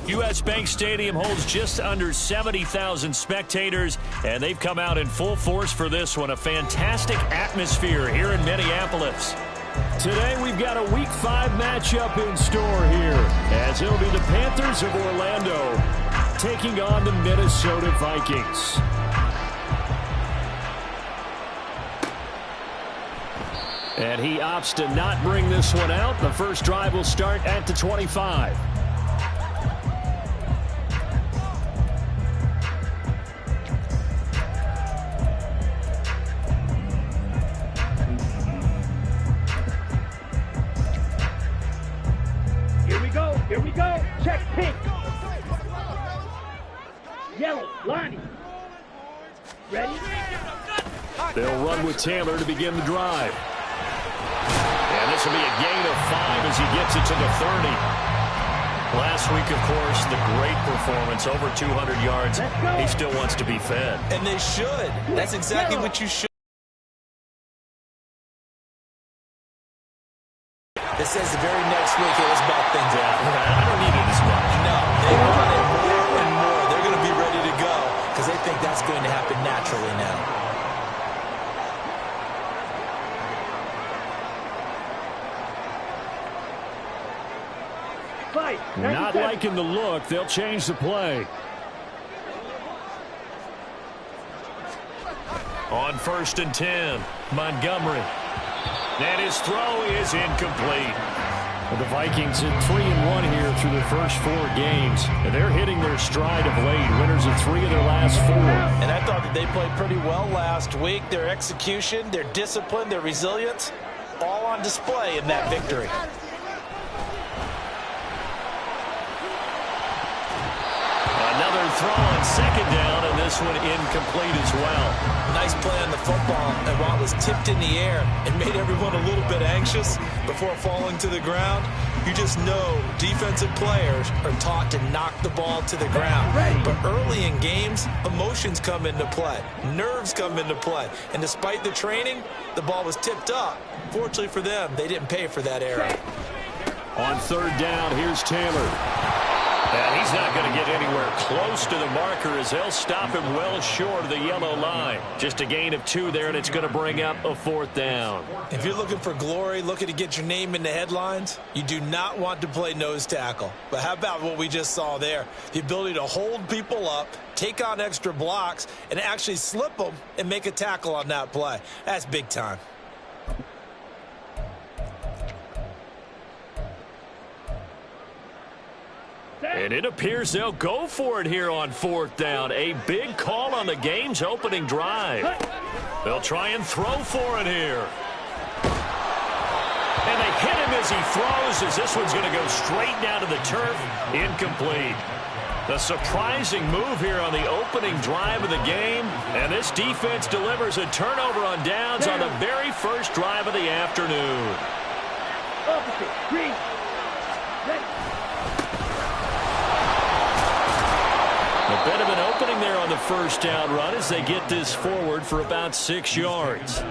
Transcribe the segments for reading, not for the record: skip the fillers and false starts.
U.S. Bank Stadium holds just under 70,000 spectators, and they've come out in full force for this one. A fantastic atmosphere here in Minneapolis. Today we've got a Week 5 matchup in store here, as it'll be the Panthers of Orlando taking on the Minnesota Vikings. And he opts to not bring this one out. The first drive will start at the 25. Here we go. Check pink. Yellow, Lonnie. Ready? They'll run with Taylor to begin the drive. And this will be a gain of 5 as he gets it to the 30. Last week, of course, the great performance, over 200 yards. He still wants to be fed. And they should. That's exactly what you should. It says the very next week, hey, let's back things up. I don't need it as much. No, they want it more and more. They're going to be ready to go because they think that's going to happen naturally now. Not liking the look. They'll change the play. On 1st and 10, Montgomery. And his throw is incomplete. Well, the Vikings at 3-1 here through their first 4 games. And they're hitting their stride of late. Winners of 3 of their last 4. And I thought that they played pretty well last week. Their execution, their discipline, their resilience, all on display in that victory. Another throw on 2nd down, and this one incomplete as well. Nice play on the football, and while it was tipped in the air, it made everyone a little bit anxious before falling to the ground. You just know defensive players are taught to knock the ball to the ground. But early in games, emotions come into play. Nerves come into play. And despite the training, the ball was tipped up. Fortunately for them, they didn't pay for that error. On 3rd down, here's Taylor. And he's not going to get anywhere close to the marker as they'll stop him well short of the yellow line. Just a gain of 2 there, and it's going to bring up a 4th down. If you're looking for glory, looking to get your name in the headlines, you do not want to play nose tackle. But how about what we just saw there? The ability to hold people up, take on extra blocks, and actually slip them and make a tackle on that play. That's big time. And it appears they'll go for it here on 4th down. A big call on the game's opening drive. They'll try and throw for it here. And they hit him as he throws, as this one's going to go straight down to the turf. Incomplete. The surprising move here on the opening drive of the game. And this defense delivers a turnover on downs on the very first drive of the afternoon. Opposite, green. Ready. A bit of an opening there on the first down run as they get this forward for about 6 yards.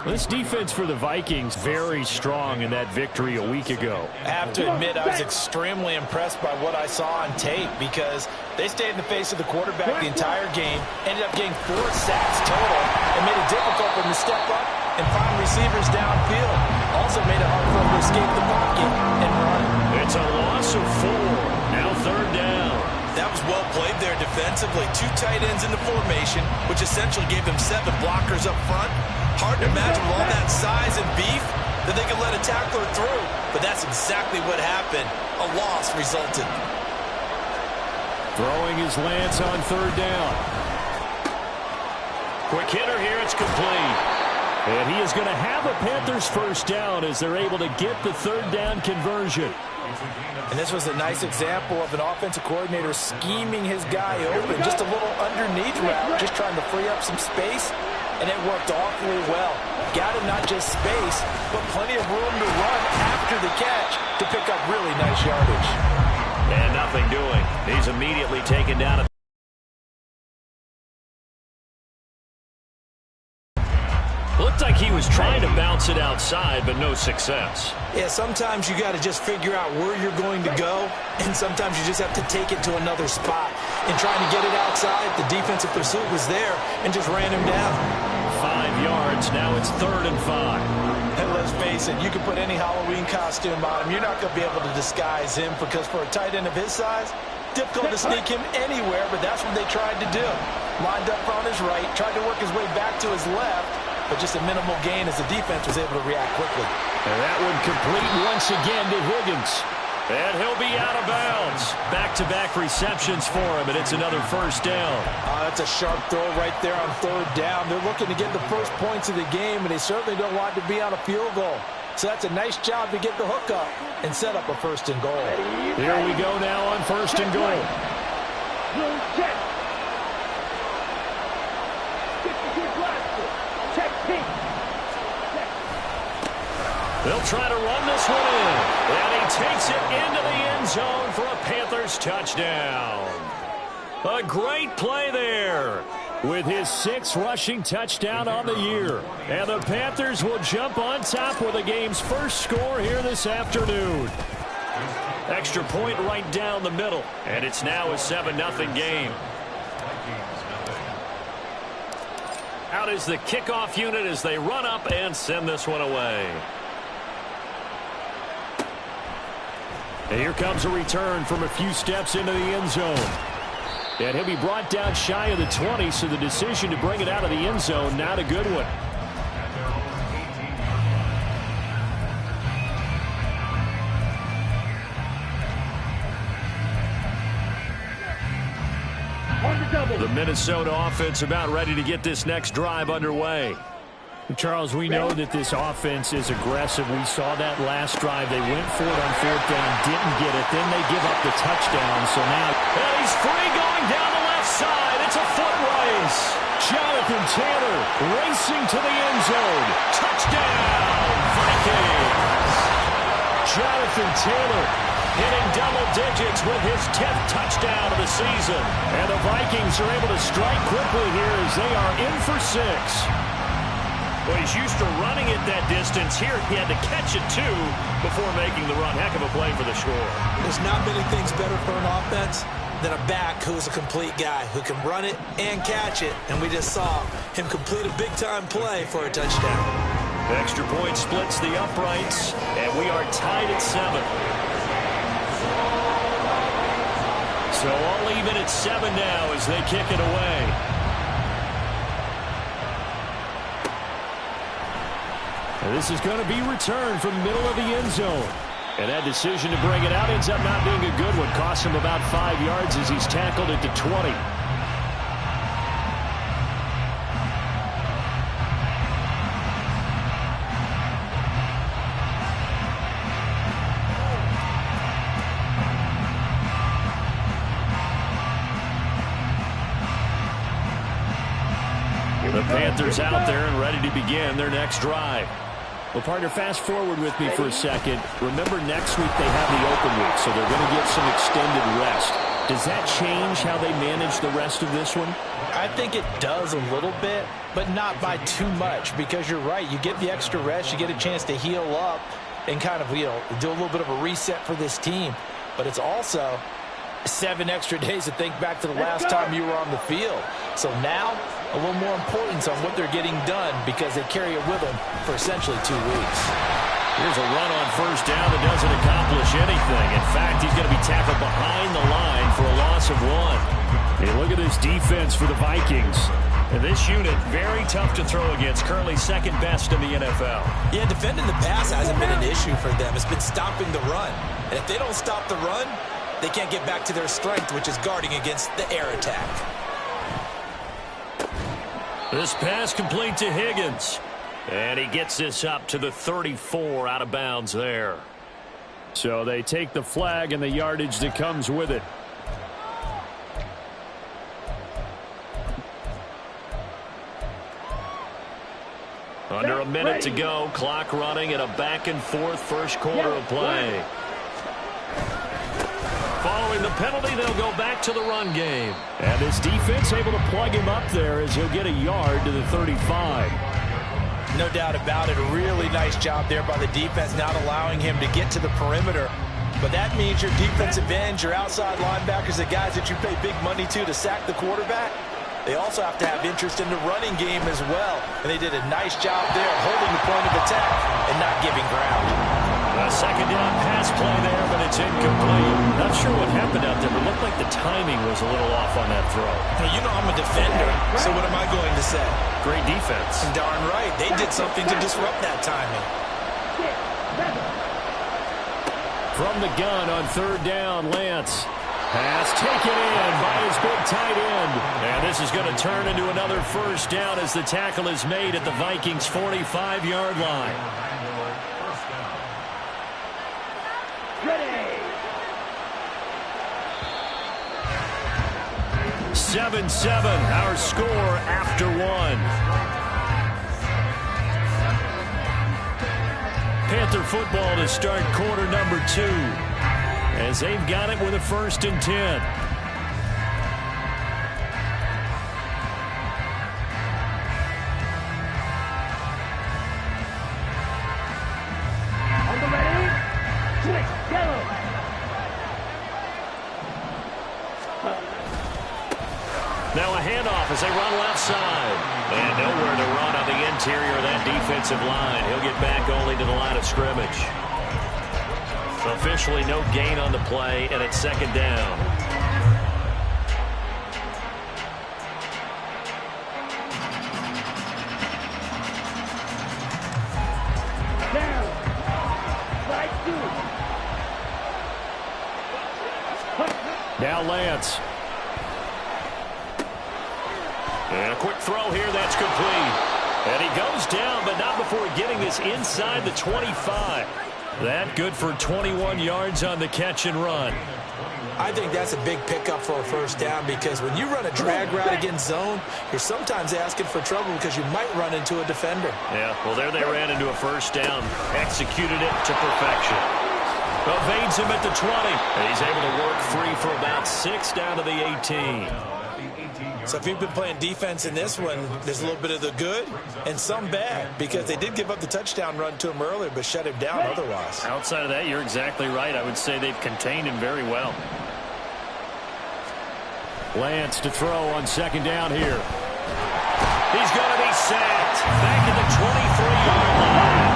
This defense for the Vikings very strong in that victory a week ago. I have to admit, I was extremely impressed by what I saw on tape because they stayed in the face of the quarterback the entire game, ended up getting 4 sacks total, and made it difficult for them to step up and find receivers downfield. Also made it hard for them to escape the pocket and run. 2 tight ends in the formation, which essentially gave them 7 blockers up front. Hard to imagine with all that size and beef that they could let a tackler through. But that's exactly what happened. A loss resulted. Throwing his Lance on 3rd down. Quick hitter here. It's complete. And he is going to have a Panthers 1st down as they're able to get the 3rd down conversion. And this was a nice example of an offensive coordinator scheming his guy open. Just a little underneath route, just trying to free up some space. And it worked awfully well. Got him not just space, but plenty of room to run after the catch to pick up really nice yardage. And nothing doing. He's immediately taken down at looked like he was trying to bounce it outside, but no success. Yeah, sometimes you got to just figure out where you're going to go, and sometimes you just have to take it to another spot. And trying to get it outside, the defensive pursuit was there and just ran him down. 5 yards. Now it's 3rd and 5. And let's face it, you can put any Halloween costume on him. You're not going to be able to disguise him because for a tight end of his size, difficult to sneak him anywhere, but that's what they tried to do. Lined up on his right, tried to work his way back to his left, but just a minimal gain as the defense was able to react quickly. And that one complete once again to Higgins. And he'll be out of bounds. Back-to-back receptions for him, and it's another 1st down. That's a sharp throw right there on 3rd down. They're looking to get the first points of the game, and they certainly don't want to be on a field goal. So that's a nice job to get the hook up and set up a 1st and goal. Here we go now on 1st and goal. Check. Check pink. They'll try to run this one in. And he takes it into the end zone for a Panthers touchdown. A great play there with his 6th rushing touchdown on the year. And the Panthers will jump on top with the game's first score here this afternoon. Extra point right down the middle. And it's now a 7-0 game. Out is the kickoff unit as they run up and send this one away. And here comes a return from a few steps into the end zone. And he'll be brought down shy of the 20, so the decision to bring it out of the end zone, not a good one. The Minnesota offense about ready to get this next drive underway. Charles, we know that this offense is aggressive. We saw that last drive. They went for it on 4th down, didn't get it. Then they give up the touchdown. So now and he's free going down the left side. It's a foot race. Jonathan Taylor racing to the end zone. Touchdown, Vikings. Jonathan Taylor hitting double digits with his 10th touchdown of the season. And the Vikings are able to strike quickly here as they are in for 6. Well, he's used to running it that distance. Here, he had to catch it, too, before making the run. Heck of a play for the score. There's not many things better for an offense than a back who's a complete guy, who can run it and catch it. And we just saw him complete a big-time play for a touchdown. Extra point splits the uprights, and we are tied at 7. So all even at 7 now as they kick it away. And this is going to be returned from the middle of the end zone. And that decision to bring it out ends up not being a good one. Costs him about 5 yards as he's tackled at the 20. The Panthers out there and ready to begin their next drive. Well, partner, fast forward with me for a second. Remember, next week they have the open week, so they're going to get some extended rest. Does that change how they manage the rest of this one? I think it does a little bit, but not by too much, because you're right. You get the extra rest, you get a chance to heal up and kind of, do a little bit of a reset for this team. But it's also 7 extra days to think back to the last time you were on the field. So now, a little more importance on what they're getting done because they carry it with them for essentially 2 weeks. Here's a run on first down that doesn't accomplish anything. In fact, he's going to be tackled behind the line for a loss of 1. Hey, look at this defense for the Vikings. And this unit, very tough to throw against, currently second best in the NFL. Yeah, defending the pass hasn't been an issue for them. It's been stopping the run. And if they don't stop the run, they can't get back to their strength, which is guarding against the air attack. This pass complete to Higgins. And he gets this up to the 34 out of bounds there. So they take the flag and the yardage that comes with it. Under a minute to go, clock running in a back-and-forth first quarter of play. Following the penalty, they'll go back to the run game. And this defense able to plug him up there as he'll get a yard to the 35. No doubt about it. A really nice job there by the defense, not allowing him to get to the perimeter. But that means your defensive ends, your outside linebackers, the guys that you pay big money to sack the quarterback, they also have to have interest in the running game as well. And they did a nice job there holding the point of attack and not giving ground. A second down pass play there, but it's incomplete. Not sure what happened out there, but it looked like the timing was a little off on that throw. Well, you know I'm a defender, so what am I going to say? Great defense. Darn right. They did something to disrupt that timing. From the gun on third down, Lance. Pass taken in by his big tight end. And this is going to turn into another first down as the tackle is made at the Vikings' 45-yard line. 7-7, our score after 1. Panther football to start quarter number 2. As they've got it with a 1st and 10. On the ready, switch, yellow. Now a handoff as they run left side. And nowhere to run on the interior of that defensive line. He'll get back only to the line of scrimmage. Officially no gain on the play, and it's second down. Down. Right two. Now Lance. And a quick throw here, that's complete. And he goes down, but not before getting this inside the 25. That good for 21 yards on the catch and run. I think that's a big pickup for a first down because when you run a drag route against zone, you're sometimes asking for trouble because you might run into a defender. Yeah, well, there they ran into a first down. Executed it to perfection. Evades him at the 20. And he's able to work free for about 6 down to the 18. So if you've been playing defense in this one, there's a little bit of the good and some bad because they did give up the touchdown run to him earlier but shut him down otherwise. Outside of that, you're exactly right. I would say they've contained him very well. Lance to throw on second down here. He's going to be sacked. Back at the 23-yard line.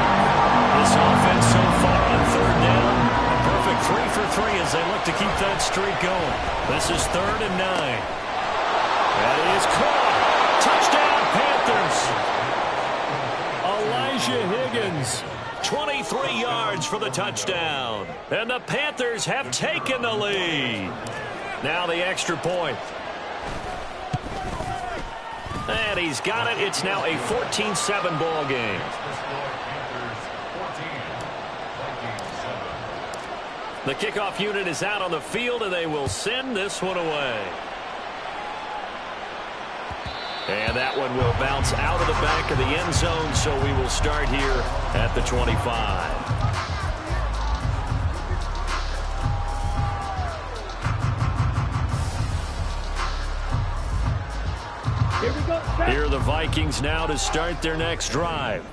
This offense so far on third down, a perfect 3 for 3 as they look to keep that streak going. This is 3rd and 9. That is caught. Touchdown, Panthers. Elijah Higgins, 23 yards for the touchdown. And the Panthers have taken the lead. Now the extra point. And he's got it. It's now a 14-7 ball game. The kickoff unit is out on the field, and they will send this one away. And that one will bounce out of the back of the end zone, so we will start here at the 25. Here we go. Here are the Vikings now to start their next drive.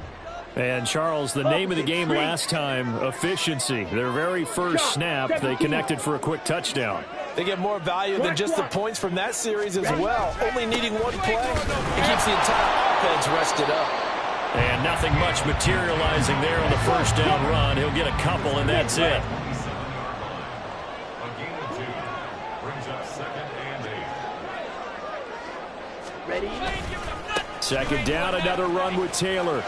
And, Charles, the name of the game last time, efficiency. Their very first snap, they connected for a quick touchdown. They get more value than just the points from that series as well. Only needing one play, it keeps the entire offense rested up. And nothing much materializing there on the first down run. He'll get a couple, and that's it. Ready? Second down, another run with Taylor.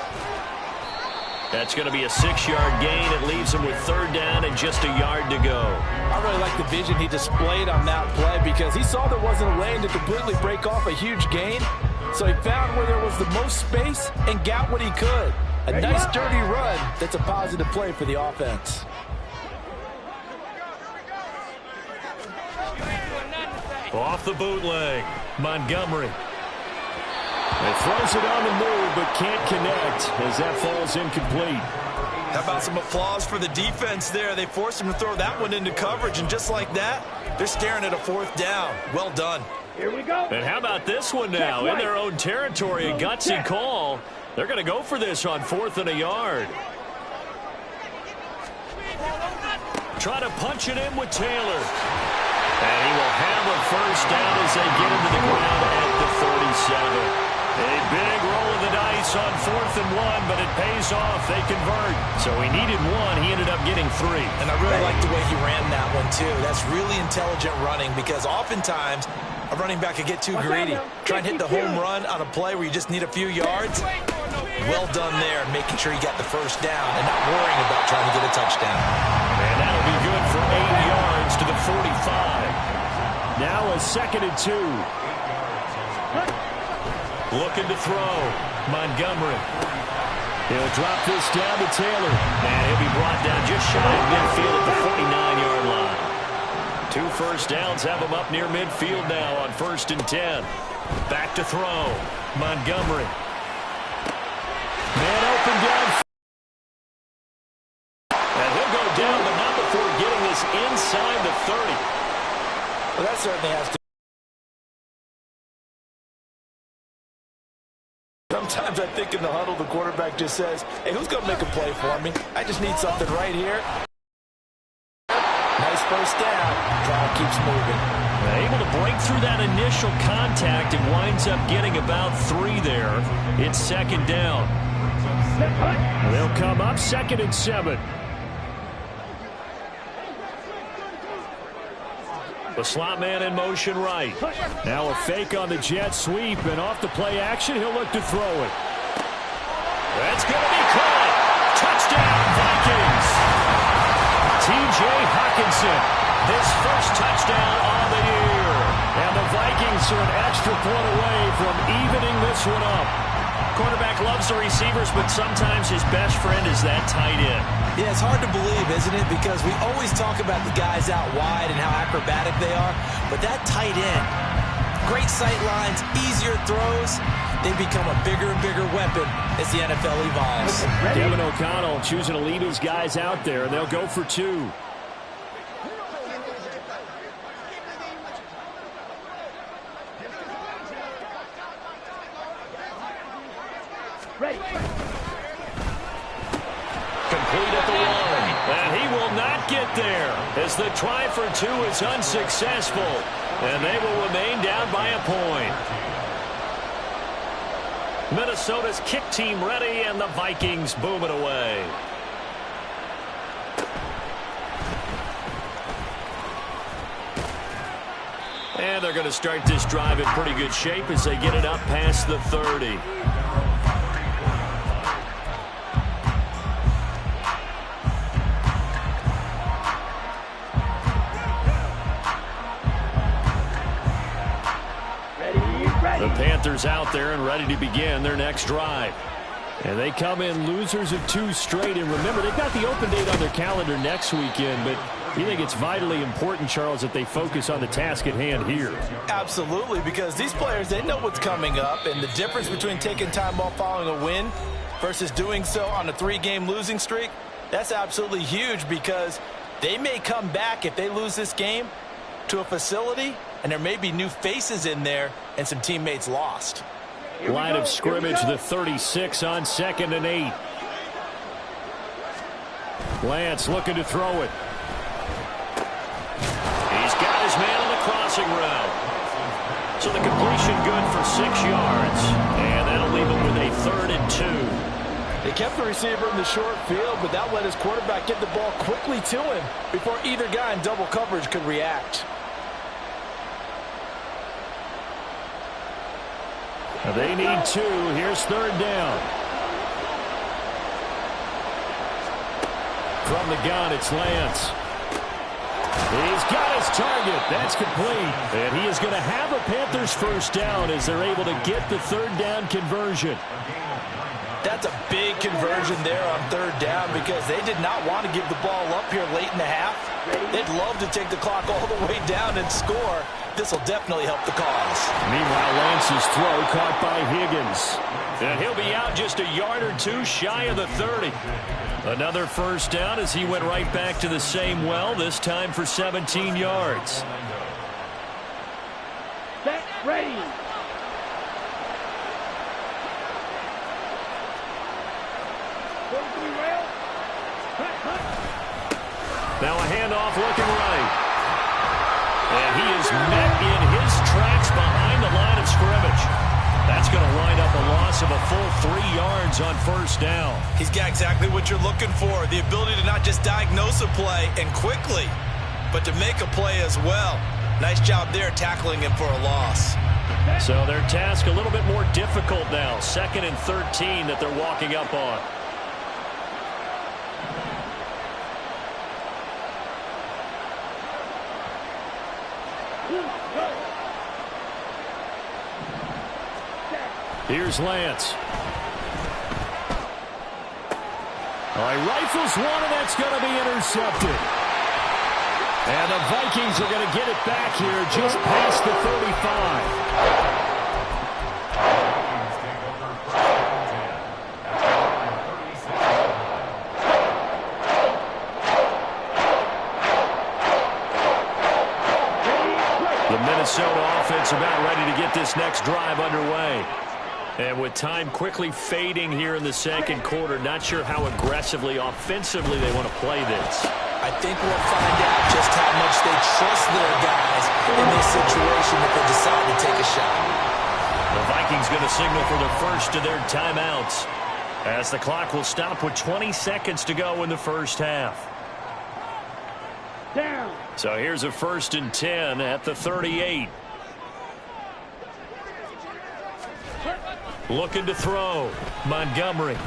That's going to be a 6-yard gain. It leaves him with third down and just a yard to go. I really like the vision he displayed on that play because he saw there wasn't a lane to completely break off a huge gain. So he found where there was the most space and got what he could. A nice, dirty run that's a positive play for the offense. Off the bootleg, Montgomery. It throws it on the move, but can't connect as that falls incomplete. How about some applause for the defense there? They forced him to throw that one into coverage, and just like that, they're staring at a fourth down. Well done. Here we go. And how about this one now? In their own territory, a gutsy call. They're going to go for this on 4th and a yard. Try to punch it in with Taylor. And he will have a first down as they get into the ground at the 37. A big roll of the dice on 4th and 1, but it pays off. They convert. So he needed 1. He ended up getting 3. And I really like the way he ran that one, too. That's really intelligent running because oftentimes a running back could get too greedy. Try and hit the home run on a play where you just need a few yards. Well done there, making sure you got the first down and not worrying about trying to get a touchdown. And that'll be good for 8 yards to the 45. Now a 2nd and 2. Looking to throw. Montgomery. He'll drop this down to Taylor. And he'll be brought down just shy of midfield at the 49-yard line. 2 first downs have him up near midfield now on 1st and 10. Back to throw. Montgomery. Man open down. And he'll go down, but not before getting this inside the 30. Well, that certainly has to. Sometimes I think in the huddle, the quarterback just says, hey, who's going to make a play for me? I just need something right here. Nice first down. Crowd keeps moving. Able to break through that initial contact and winds up getting about 3 there. It's 2nd down. They'll come up 2nd and 7. The slot man in motion right. Now a fake on the jet sweep, and off the play action, he'll look to throw it. That's going to be caught. Touchdown, Vikings. T.J. Hockenson, his first touchdown on the year. And the Vikings are an extra point away from evening this one up. Quarterback loves the receivers, but sometimes his best friend is that tight end. Yeah, it's hard to believe, isn't it? Because we always talk about the guys out wide and how acrobatic they are. But that tight end, great sight lines, easier throws, they become a bigger and bigger weapon as the NFL evolves. Devin O'Connell choosing to lead his guys out there, and they'll go for 2. Ready. Complete at the 1. And he will not get there as the try for 2 is unsuccessful. And they will remain down by a point. Minnesota's kick team ready, and the Vikings boom it away. And they're going to start this drive in pretty good shape as they get it up past the 30. The Panthers out there and ready to begin their next drive. And they come in losers of 2 straight. And remember, they've got the open date on their calendar next weekend, but you think it's vitally important, Charles, that they focus on the task at hand here. Absolutely, because these players, they know what's coming up, and the difference between taking time off following a win versus doing so on a 3-game losing streak, that's absolutely huge because they may come back if they lose this game to a facility, and there may be new faces in there and some teammates lost. Line of scrimmage, the 36 on 2nd and 8. Lance looking to throw it. He's got his man on the crossing route. So the completion good for 6 yards. And that'll leave him with a 3rd and 2. They kept the receiver in the short field, but that let his quarterback get the ball quickly to him before either guy in double coverage could react. They need 2. Here's 3rd down. From the gun, it's Lance. He's got his target. That's complete. And he is going to have a Panthers first down as they're able to get the 3rd down conversion. That's a big conversion there on 3rd down because they did not want to give the ball up here late in the half. They'd love to take the clock all the way down and score. This will definitely help the cause. Meanwhile, Lance's throw caught by Higgins. And he'll be out just a yard or 2 shy of the 30. Another first down as he went right back to the same well, this time for 17 yards. Set, ready. Now a handoff looking right. And he is met in his tracks behind the line of scrimmage. That's going to wind up a loss of a full 3 yards on first down. He's got exactly what you're looking for, the ability to not just diagnose a play and quickly, but to make a play as well. Nice job there tackling him for a loss. So their task a little bit more difficult now. 2nd and 13 that they're walking up on. Here's Lance. All right, rifles one, and that's going to be intercepted. And the Vikings are going to get it back here just past the 35. The Minnesota offense about ready to get this next drive underway. And with time quickly fading here in the 2nd quarter, not sure how aggressively, offensively they want to play this. I think we'll find out just how much they trust their guys in this situation if they decide to take a shot. The Vikings going to signal for the first of their timeouts as the clock will stop with 20 seconds to go in the first half. Down. So here's a 1st and 10 at the 38. Looking to throw. Montgomery. And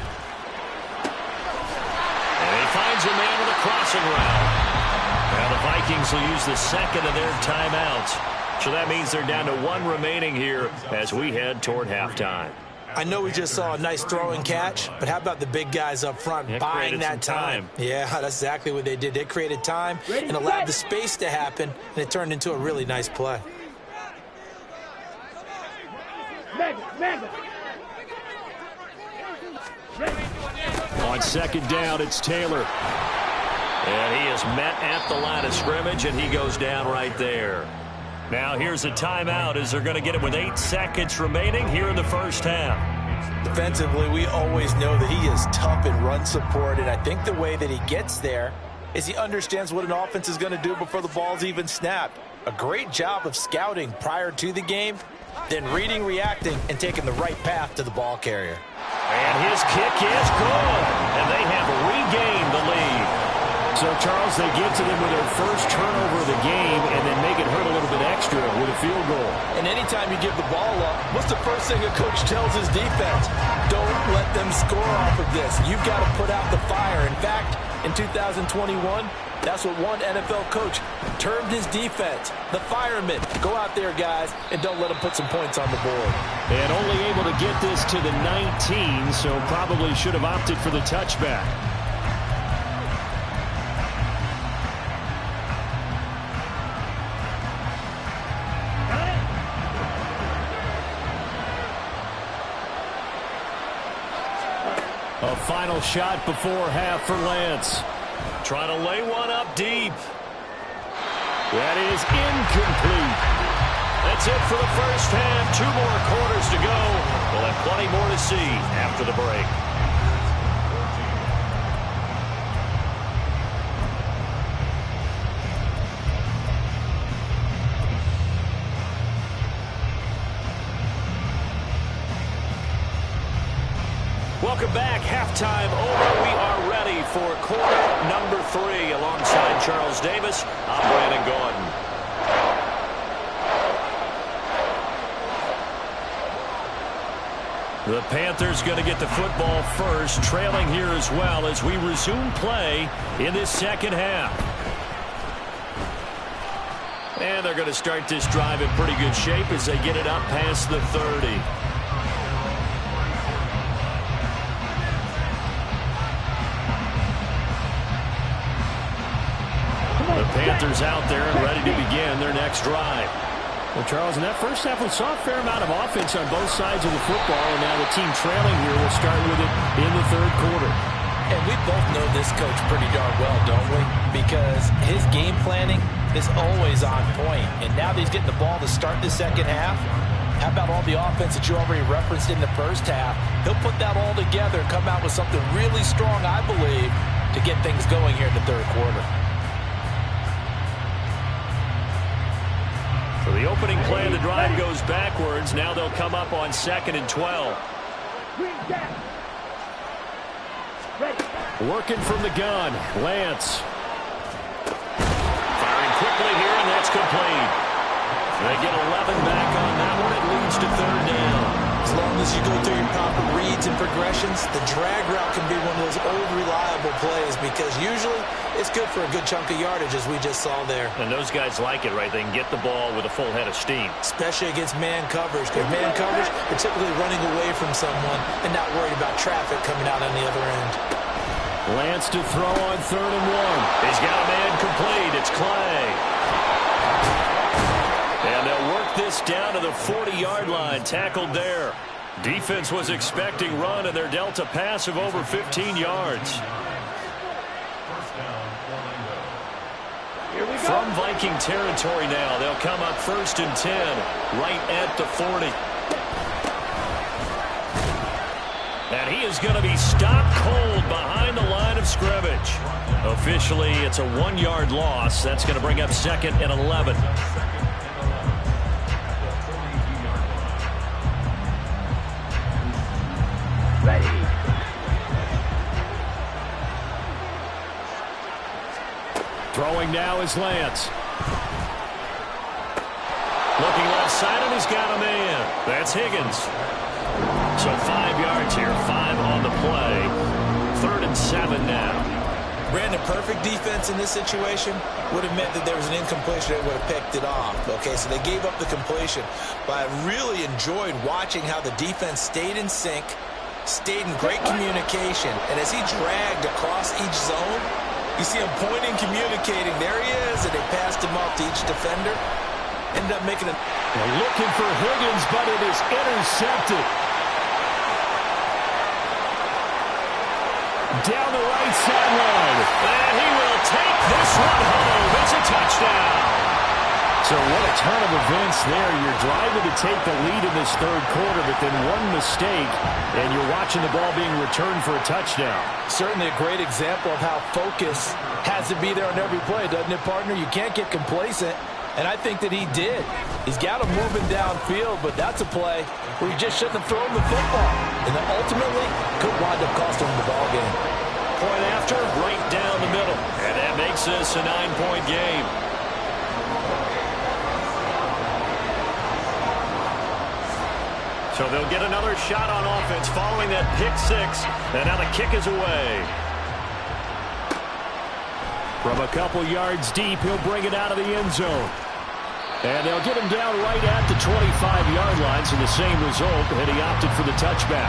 he finds a man with a crossing route. Now the Vikings will use the 2nd of their timeouts. So that means they're down to 1 remaining here as we head toward halftime. I know we just saw a nice throwing catch, but how about the big guys up front buying that time? Yeah, that's exactly what they did. They created time and allowed the space to happen, and it turned into a really nice play. Mega. On 2nd down, it's Taylor. And he is met at the line of scrimmage, and he goes down right there. Now here's a timeout as they're going to get it with 8 seconds remaining here in the first half. Defensively, we always know that he is tough in run support, and I think the way that he gets there is he understands what an offense is going to do before the ball's even snapped. A great job of scouting prior to the game, then reading, reacting, and taking the right path to the ball carrier. And his kick is good, and they have regained the lead. So, Charles, they get to them with their first turnover of the game and then make it hurt a little bit extra with a field goal. And anytime you give the ball up, what's the first thing a coach tells his defense? Don't let them score off of this. You've got to put out the fire. In fact, in 2021, that's what one NFL coach termed his defense, the firemen. Go out there, guys, and don't let them put some points on the board. And only able to get this to the 19, so probably should have opted for the touchback. A final shot before half for Lance. Trying to lay one up deep. That is incomplete. That's it for the first half. 2 more quarters to go. We'll have plenty more to see after the break. Welcome back. Halftime over. We are ready for quarter number 3. Alongside Charles Davis, I'm Brandon Gordon. The Panthers going to get the football first, trailing here as well as we resume play in this second half. And they're going to start this drive in pretty good shape as they get it up past the 30. The Panthers out there and ready to begin their next drive. Well, Charles, in that first half, we saw a fair amount of offense on both sides of the football, and now the team trailing here will start with it in the third quarter. And we both know this coach pretty darn well, don't we? Because his game planning is always on point. And now that he's getting the ball to start the second half, how about all the offense that you already referenced in the first half? He'll put that all together and come out with something really strong, I believe, to get things going here in the third quarter. So the opening play of the drive goes backwards. Now they'll come up on 2nd and 12. Working from the gun, Lance. Firing quickly here, and that's complete. They get 11 back on that one. It leads to 3rd down. As long as you go through your proper reads and progressions, the drag route can be one of those old reliable plays because usually it's good for a good chunk of yardage, as we just saw there. And those guys like it, right? They can get the ball with a full head of steam. Especially against man coverage. Because man coverage, they're typically running away from someone and not worried about traffic coming out on the other end. Lance to throw on 3rd and 1. He's got a man complete. It's Clay. And they'll work this down to the 40-yard line. Tackled there. Defense was expecting run, and they're dealt a pass of over 15 yards. From Viking territory now, they'll come up 1st and 10, right at the 40. And he is going to be stopped cold behind the line of scrimmage. Officially, it's a 1-yard loss. That's going to bring up 2nd and 11. Ready. Throwing now is Lance. Looking left side, and he's got a man. That's Higgins. So 5 yards here, 5 on the play. 3rd and 7 now. Brandon, perfect defense in this situation would have meant that there was an incompletion that would have picked it off. Okay, so they gave up the completion. But I really enjoyed watching how the defense stayed in sync, stayed in great communication. And as he dragged across each zone, you see him pointing, communicating. There he is, and they passed him off to each defender. Ended up making it. They're looking for Higgins, but it is intercepted. Down the right sideline. And he will take this one home. It's a touchdown. So what a turn of events there. You're driving to take the lead in this third quarter, but then one mistake, and you're watching the ball being returned for a touchdown. Certainly a great example of how focus has to be there on every play, doesn't it, partner? You can't get complacent, and I think that he did. He's got him moving downfield, but that's a play where he just shouldn't have thrown the football, and then ultimately could wind up costing him the ball game. Point after, right down the middle, and that makes this a 9-point game. So they'll get another shot on offense following that pick 6. And now the kick is away. From a couple yards deep, he'll bring it out of the end zone. And they'll get him down right at the 25-yard line, so the same result, and he opted for the touchback.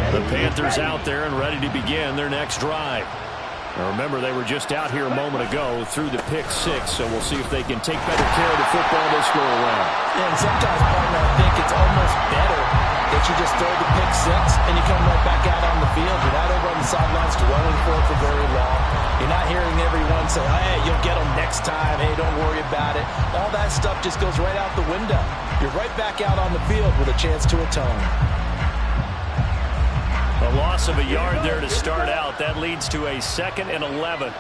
The Panthers out there and ready to begin their next drive. Now remember, they were just out here a moment ago through the pick 6, so we'll see if they can take better care of the football this go around. And sometimes, partner, I think it's almost better that you just throw the pick 6 and you come right back out on the field. You're not over on the sidelines dwelling for it for very long. You're not hearing everyone say, hey, you'll get them next time. Hey, don't worry about it. All that stuff just goes right out the window. You're right back out on the field with a chance to atone. A loss of a yard there to start out. That leads to a 2nd and 11.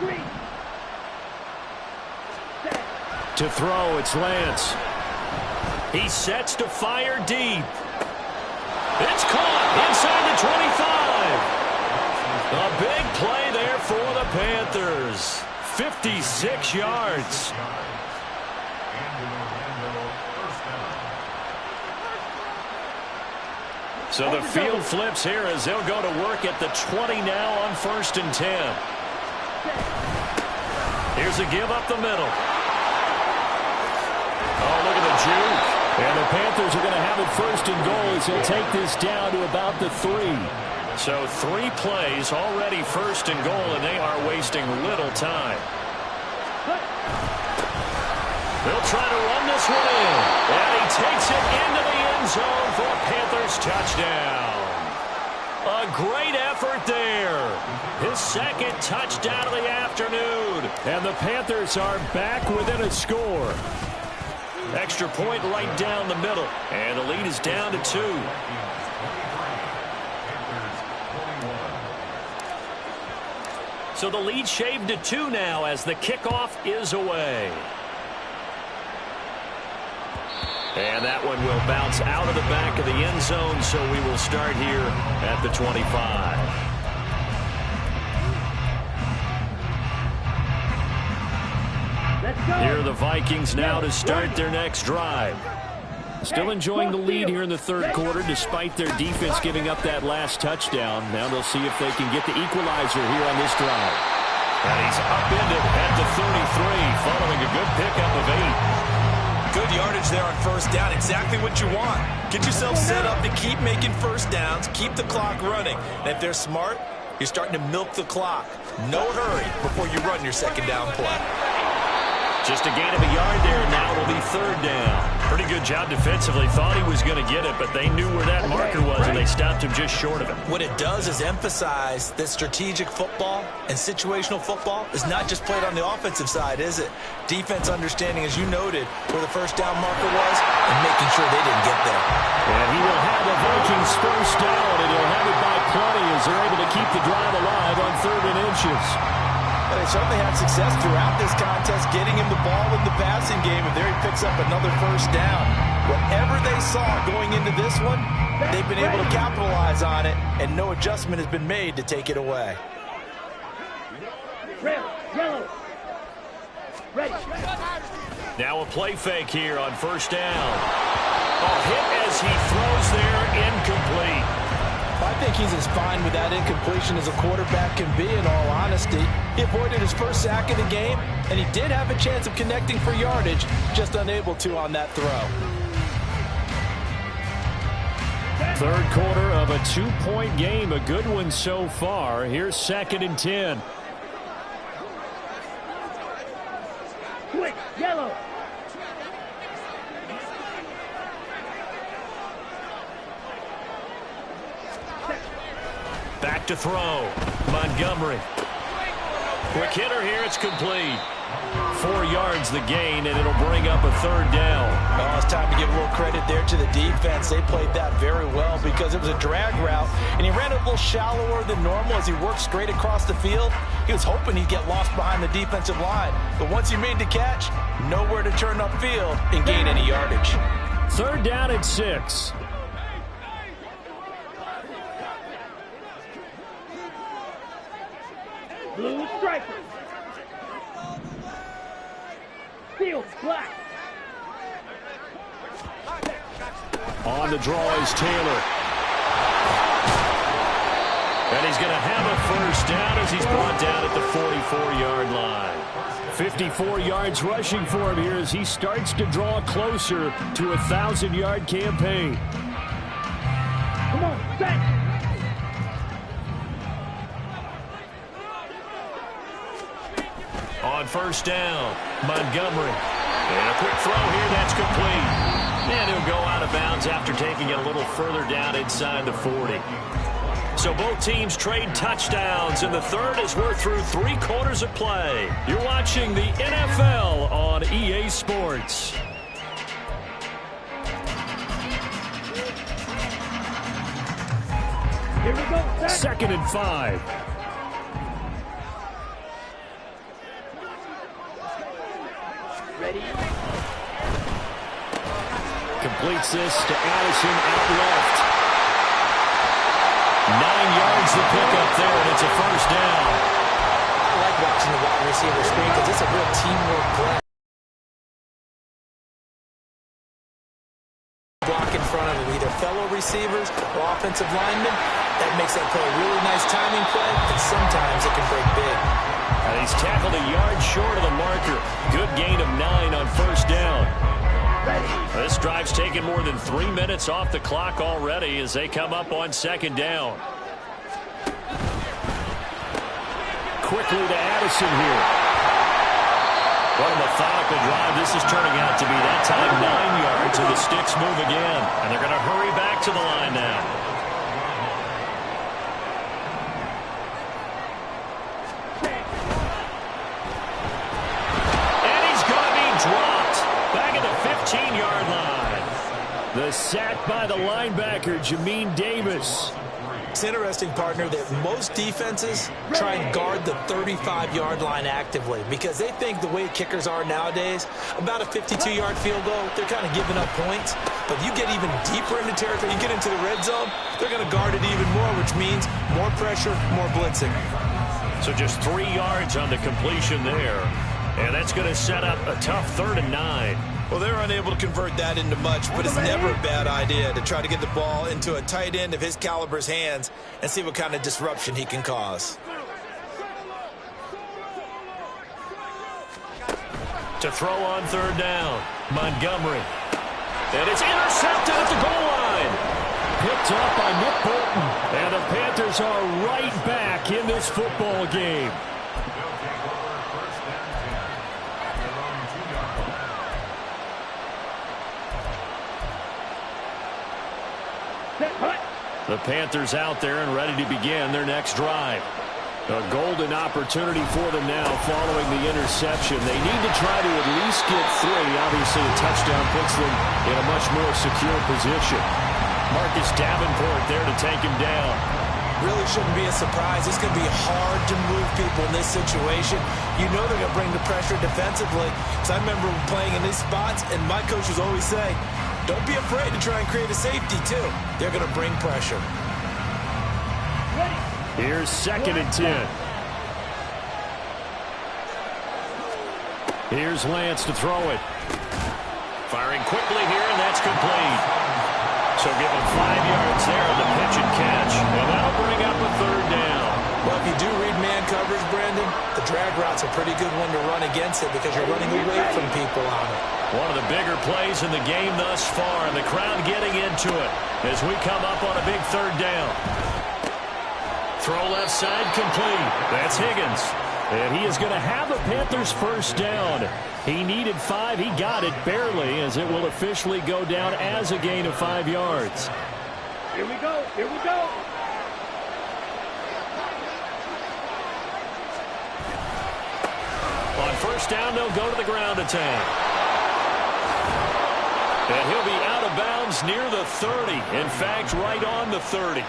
Green. To throw, it's Lance. He sets to fire deep. It's caught inside the 25. A big play there for the Panthers. 56 yards. So the field flips here as they'll go to work at the 20 now on 1st and 10. Here's a give up the middle. Oh, look at the juke. And the Panthers are going to have it 1st and goal as they'll take this down to about the 3. So 3 plays already 1st and goal, and they are wasting little time. They'll try to run this one in. And he takes it into the end zone for a Panthers touchdown. A great effort there. His 2nd touchdown of the afternoon. And the Panthers are back within a score. Extra point right down the middle. And the lead is down to 2. So the lead shaved to 2 now as the kickoff is away. And that one will bounce out of the back of the end zone, so we will start here at the 25. Here are the Vikings now to start their next drive. Still enjoying the lead here in the 3rd quarter despite their defense giving up that last touchdown. Now they'll see if they can get the equalizer here on this drive. And he's upended at the 33 following a good pickup of 8. Good yardage there on 1st down. Exactly what you want. Get yourself set up to keep making 1st downs. Keep the clock running. And if they're smart, you're starting to milk the clock. No hurry before you run your 2nd down play. Just a gain of a yard there, and now it'll be 3rd down. Pretty good job defensively. Thought he was going to get it, but they knew where that marker was, and they stopped him just short of it. What it does is emphasize that strategic football and situational football is not just played on the offensive side, is it? Defense understanding, as you noted, where the 1st down marker was and making sure they didn't get there. And he will have the Vikings 1st down, and he'll have it by plenty as they're able to keep the drive alive on 3rd and inches. Well, they certainly had success throughout this contest, getting him the ball in the passing game, and there he picks up another 1st down. Whatever they saw going into this one, they've been able to capitalize on it, and no adjustment has been made to take it away. Red, yellow. Ready. Now a play fake here on 1st down. A hit as he throws there, incomplete. I think he's as fine with that incompletion as a quarterback can be, in all honesty. He avoided his 1st sack of the game, and he did have a chance of connecting for yardage, just unable to on that throw. 3rd quarter of a 2-point game, a good one so far. Here's 2nd and 10. Quick, yellow. Back to throw. Montgomery. Quick hitter here. It's complete. 4 yards the gain, and it'll bring up a 3rd down. Well, it's time to give a little credit there to the defense. They played that very well because it was a drag route, and he ran a little shallower than normal as he worked straight across the field. He was hoping he'd get lost behind the defensive line, but once he made the catch, nowhere to turn upfield and gain any yardage. 3rd down at 6. Blue striker. Field black. On the draw is Taylor. And he's going to have a 1st down as he's brought down at the 44-yard line. 54 yards rushing for him here as he starts to draw closer to a 1,000-yard campaign. Come on, set. On 1st down, Montgomery. And a quick throw here, that's complete. And he'll go out of bounds after taking it a little further down inside the 40. So both teams trade touchdowns in the 3rd as we're through 3 quarters of play. You're watching the NFL on EA Sports. Here we go, set. 2nd and 5. completes this to Addison out left. 9 yards to pick up there, and it's a first down. I like watching the wide receiver screen because it's a real teamwork play. Block in front of him, either fellow receivers or offensive linemen. That makes that play a really nice timing play, and sometimes it can break big. And he's tackled a yard short of the marker. Good gain of 9 on first down. This drive's taken more than 3 minutes off the clock already as they come up on second down. Quickly to Addison here. What a methodical drive this is turning out to be. That time 9 yards, and the sticks move again. And they're going to hurry back to the line now. And he's going to be dropped. Back at the 15-yard line. The sack by the linebacker, Jamin Davis. It's interesting, partner, that most defenses try and guard the 35-yard line actively because they think the way kickers are nowadays, about a 52-yard field goal, they're kind of giving up points. But you get even deeper into territory, you get into the red zone, they're going to guard it even more, which means more pressure, more blitzing. So just 3 yards on the completion there. And that's going to set up a tough 3rd and 9. Well, they're unable to convert that into much, but it's never a bad idea to try to get the ball into a tight end of his caliber's hands and see what kind of disruption he can cause. To throw on 3rd down, Montgomery. And it's intercepted at the goal line. Picked up by Nick Bolton. And the Panthers are right back in this football game. The Panthers out there and ready to begin their next drive. A golden opportunity for them now following the interception. They need to try to at least get 3. Obviously, a touchdown puts them in a much more secure position. Marcus Davenport there to take him down. Really shouldn't be a surprise. It's going to be hard to move people in this situation. You know they're going to bring the pressure defensively. Because I remember playing in these spots, and my coaches always say, don't be afraid to try and create a safety, too. They're going to bring pressure. Here's 2nd and 10. Here's Lance to throw it. Firing quickly here, and that's complete. So give him 5 yards there on the pitch and catch. And that'll bring up a 3rd down. Well, if you do read man coverage, Brandon, the drag route's a pretty good one to run against it because you're running away from people on it. One of the bigger plays in the game thus far, and the crowd getting into it as we come up on a big 3rd down. Throw left side complete. That's Higgins. And he is going to have the Panthers' first down. He needed 5. He got it barely as it will officially go down as a gain of 5 yards. Here we go. Here we go. On first down, they'll go to the ground attack. And he'll be out of bounds near the 30. In fact, right on the 30.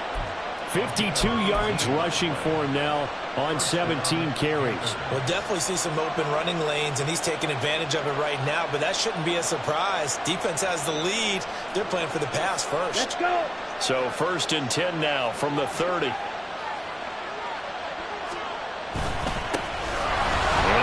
52 yards rushing for him now on 17 carries. We'll definitely see some open running lanes, and he's taking advantage of it right now, but that shouldn't be a surprise. Defense has the lead. They're playing for the pass first. Let's go. So 1st and 10 now from the 30. And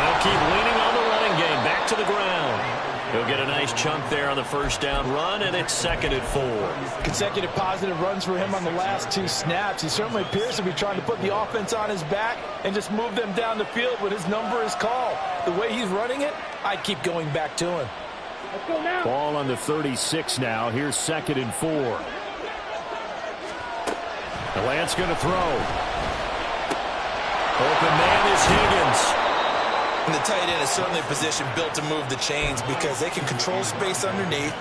they'll keep leaning on the running game. Back to the ground. He'll get a nice chunk there on the first down run, and it's 2nd and 4. Consecutive positive runs for him on the last 2 snaps. He certainly appears to be trying to put the offense on his back and just move them down the field when his number is called. The way he's running it, I'd keep going back to him. Let's go now. Ball on the 36 now. Here's 2nd and 4. The Lance going to throw. Open man is Higgins. And the tight end is certainly a position built to move the chains because they can control space underneath.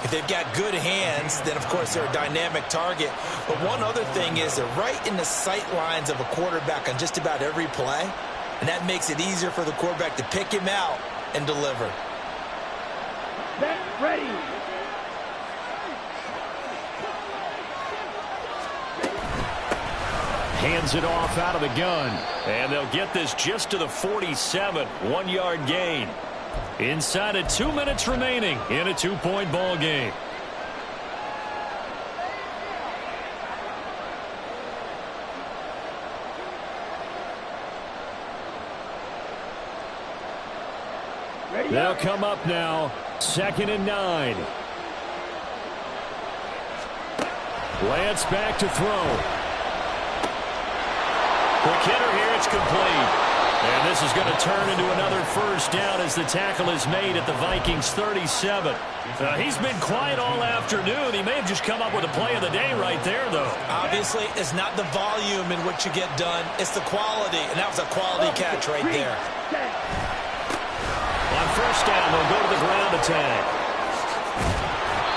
If they've got good hands, then, of course, they're a dynamic target. But one other thing is they're right in the sight lines of a quarterback on just about every play. And that makes it easier for the quarterback to pick him out and deliver. Set, ready. Hands it off out of the gun. And they'll get this just to the 47. 1-yard gain. Inside of 2 minutes remaining in a 2-point ball game. They'll come up now, 2nd and 9. Lance back to throw. Quick hitter here, it's complete. And this is going to turn into another first down as the tackle is made at the Vikings 37. He's been quiet all afternoon. He may have just come up with a play of the day right there, though. Obviously, it's not the volume in which you get done. It's the quality, and that was a quality catch right there. On first down, they'll go to the ground attack.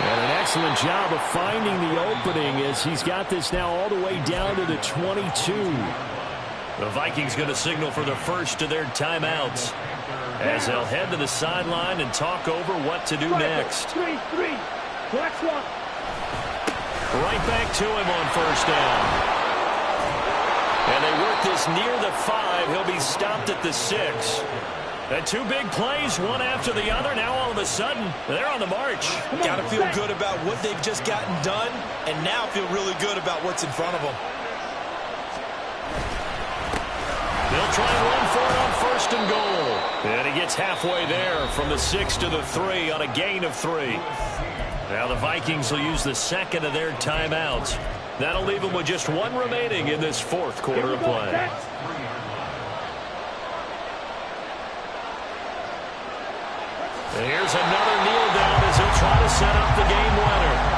And an excellent job of finding the opening as he's got this now all the way down to the 22. The Vikings going to signal for the first of their timeouts as they'll head to the sideline and talk over what to do next. 3-3. Flex one. Right back to him on first down. And they work this near the 5. He'll be stopped at the 6. And 2 big plays, one after the other. Now all of a sudden, they're on the march. Got to feel good about what they've just gotten done, and now feel really good about what's in front of them. They'll try and run for it on first and goal. And he gets halfway there from the 6 to the 3 on a gain of 3. Now the Vikings will use the second of their timeouts. That'll leave them with just 1 remaining in this 4th quarter of play. And here's another kneel down as he'll try to set up the game winner.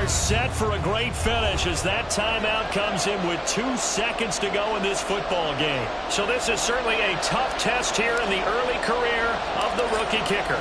Set for a great finish as that timeout comes in with 2 seconds to go in this football game. So this is certainly a tough test here in the early career of the rookie kicker.